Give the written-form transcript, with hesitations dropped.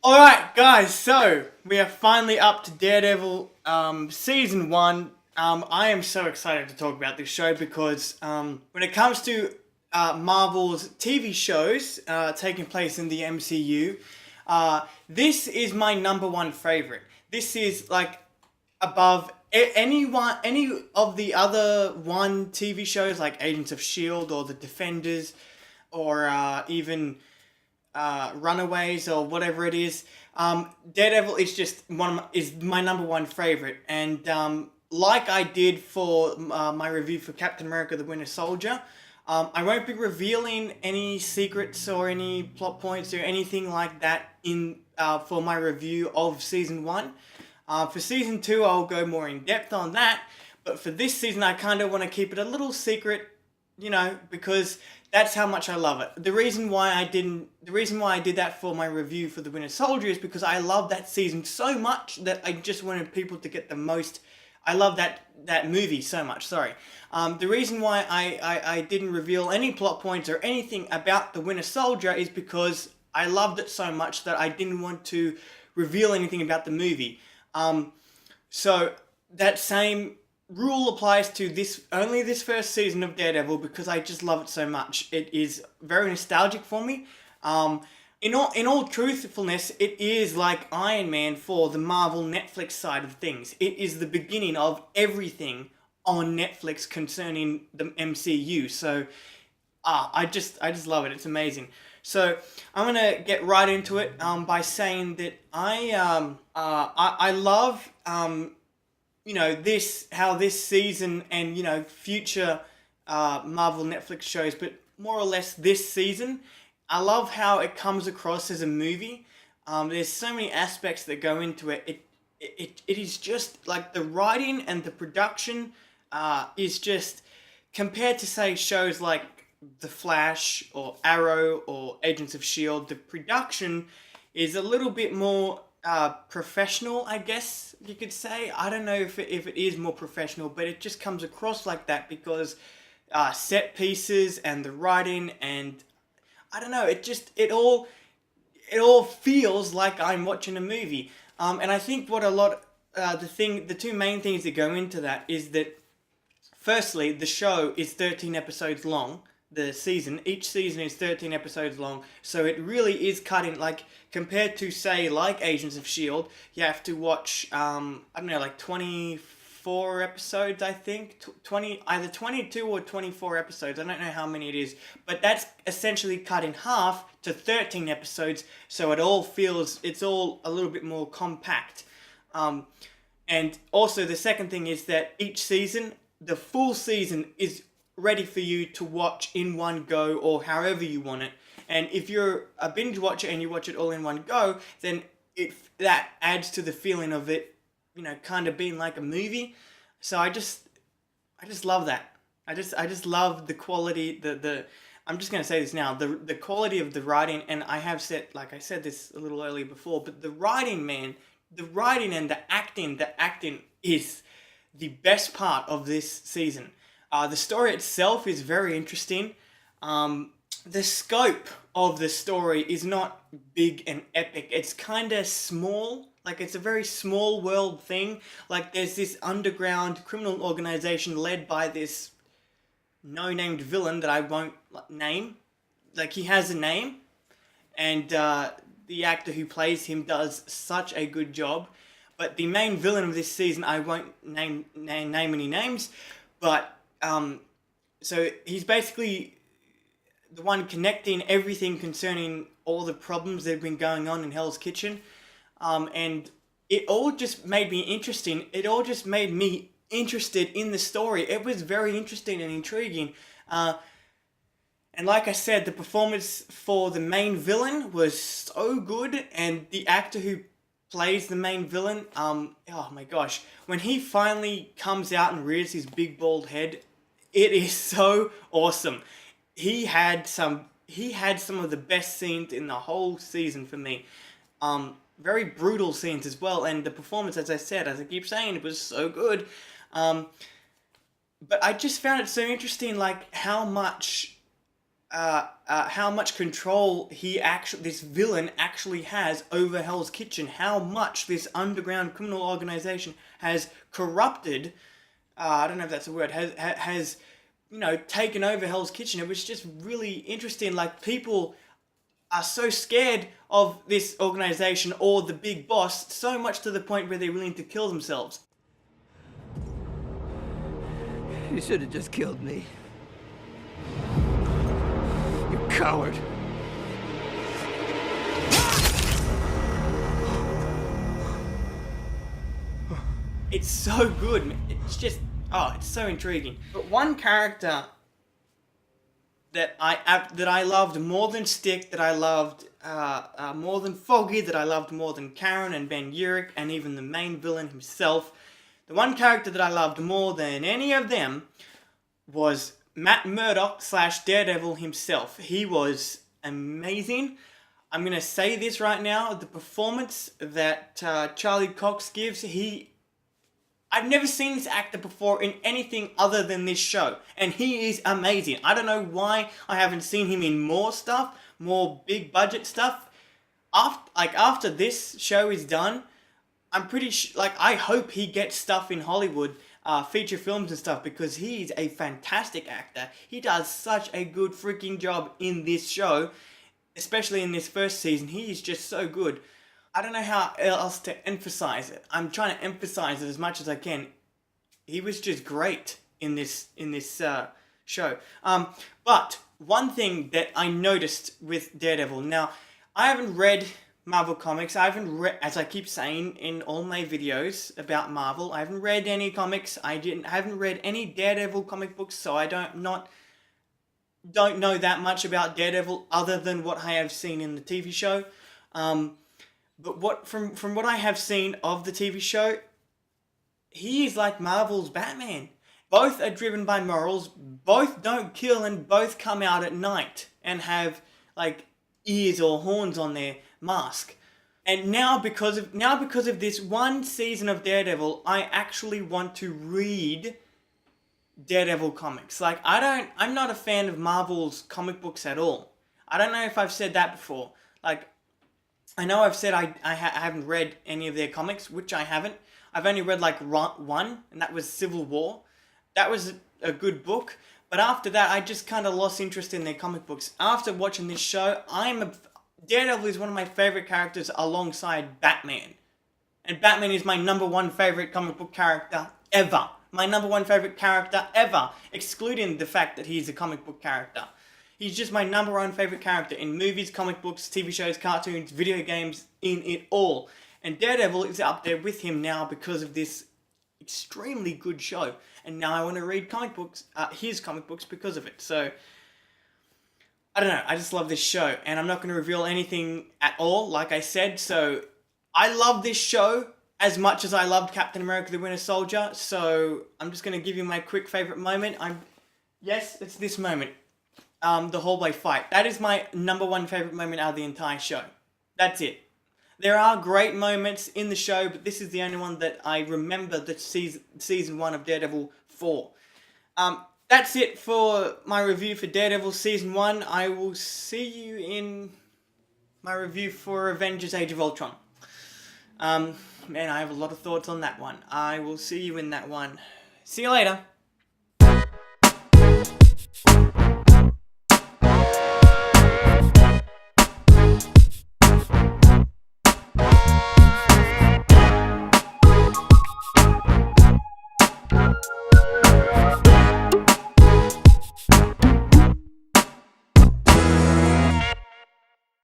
Alright, guys, so we are finally up to Daredevil season 1. I am so excited to talk about this show because when it comes to Marvel's TV shows taking place in the MCU, this is my number one favorite. This is like above any of the other one TV shows like Agents of Shield or The Defenders or even Runaways or whatever it is. Daredevil is just is my number one favorite, and like I did for my review for Captain America: The Winter Soldier, I won't be revealing any secrets or any plot points or anything like that in for my review of season one. For season two, I'll go more in depth on that. But for this season, I kind of want to keep it a little secret, because that's how much I love it. The reason why I did that for my review for The Winter Soldier is because I love that season so much that I just wanted people to get the most. I love that movie so much. Sorry. The reason why I didn't reveal any plot points or anything about The Winter Soldier is because I loved it so much that I didn't want to reveal anything about the movie. So that same rule applies to this first season of Daredevil because I just love it so much. It is very nostalgic for me. In all truthfulness, it is like Iron Man for the Marvel Netflix side of things. It is the beginning of everything on Netflix concerning the MCU. So I just love it. It's amazing. So I'm gonna get right into it by saying that I love this how this season and future Marvel Netflix shows, but more or less this season, I love how it comes across as a movie. There's so many aspects that go into it. It is just like the writing and the production is just compared to say shows like The Flash or Arrow or Agents of Shield. The production is a little bit more professional, I guess you could say. I don't know if it is more professional, but it just comes across like that because set pieces and the writing and I don't know. It all feels like I'm watching a movie. And I think what a lot the two main things that go into that is that firstly the show is 13 episodes long. Each season is 13 episodes long, so it really is cutting, like, compared to, say, like Agents of S.H.I.E.L.D., you have to watch, I don't know, like 24 episodes, I think, 20, either 22 or 24 episodes, I don't know how many it is, but that's essentially cut in half to 13 episodes, so it's all a little bit more compact. And also the second thing is that each season, the full season is ready for you to watch in one go or however you want it. And if you're a binge watcher and you watch it all in one go, then that adds to the feeling of it, kind of being like a movie. So I just love that. I just love the quality. The I'm just gonna say this now. The quality of the writing, and like I said this a little earlier before, but the writing, man, the writing and the acting is the best part of this season. The story itself is very interesting. The scope of the story is not big and epic. It's kind of small. Like, it's a very small world thing. Like, there's this underground criminal organization led by this no-named villain that I won't name. Like, he has a name, and the actor who plays him does such a good job. But the main villain of this season, I won't name any names, but so he's basically the one connecting everything concerning all the problems that have been going on in Hell's Kitchen. And it all just made me interesting. It all just made me interested in the story. It was very interesting and intriguing. And like I said, the performance for the main villain was so good, and the actor who plays the main villain, oh my gosh, when he finally comes out and rears his big bald head, it is so awesome. He had some of the best scenes in the whole season for me. Very brutal scenes as well, and the performance, as I keep saying, it was so good. But I just found it so interesting, like how much how much control this villain actually has over Hell's Kitchen, how much this underground criminal organization has corrupted. I don't know if that's a word. Has taken over Hell's Kitchen. It was just really interesting. Like, people are so scared of this organization or the big boss, so much to the point where they're willing to kill themselves. You should have just killed me. You coward. It's so good, man. It's just, it's so intriguing. But one character that I loved more than Stick, that I loved more than Foggy, that I loved more than Karen and Ben Urich, and even the main villain himself, the one character that I loved more than any of them was Matt Murdock / Daredevil himself. He was amazing. I'm going to say this right now. The performance that Charlie Cox gives, I've never seen this actor before in anything other than this show. And he is amazing. I don't know why I haven't seen him in more stuff, more big budget stuff. After this show is done, I'm pretty I hope he gets stuff in Hollywood, feature films and stuff, because he's a fantastic actor. He does such a good freaking job in this show, especially in this first season. He is just so good. I don't know how else to emphasize it. I'm trying to emphasize it as much as I can. He was just great in this show. But one thing that I noticed with Daredevil, now I haven't read Marvel Comics. I haven't read, as I keep saying in all my videos about Marvel, I haven't read any comics. I haven't read any Daredevil comic books, so I don't know that much about Daredevil other than what I have seen in the TV show. But from what I have seen of the TV show, he is like Marvel's Batman. Both are driven by morals, both don't kill, and both come out at night and have like ears or horns on their mask. And now because of this one season of Daredevil, I actually want to read Daredevil comics. Like, I'm not a fan of Marvel's comic books at all. I don't know if I've said that before. Like, I know I've said I haven't read any of their comics, which I haven't. I've only read like one, and that was Civil War. That was a good book, but after that, I just kind of lost interest in their comic books. After watching this show, Daredevil is one of my favorite characters alongside Batman. And Batman is my number one favorite comic book character ever. My number one favorite character ever, excluding the fact that he's a comic book character. He's just my number one favorite character in movies, comic books, TV shows, cartoons, video games, in it all. And Daredevil is up there with him now because of this extremely good show. And now I want to read his comic books because of it. So, I don't know, I just love this show. And I'm not going to reveal anything at all, like I said. So, I love this show as much as I loved Captain America the Winter Soldier. So, I'm just going to give you my quick favourite moment. Yes, it's this moment. The hallway fight. That is my number one favourite moment out of the entire show. That's it. There are great moments in the show, but this is the only one that I remember that season 1 of Daredevil for. That's it for my review for Daredevil Season 1. I will see you in my review for Avengers Age of Ultron. Man, I have a lot of thoughts on that one. I will see you in that one. See you later.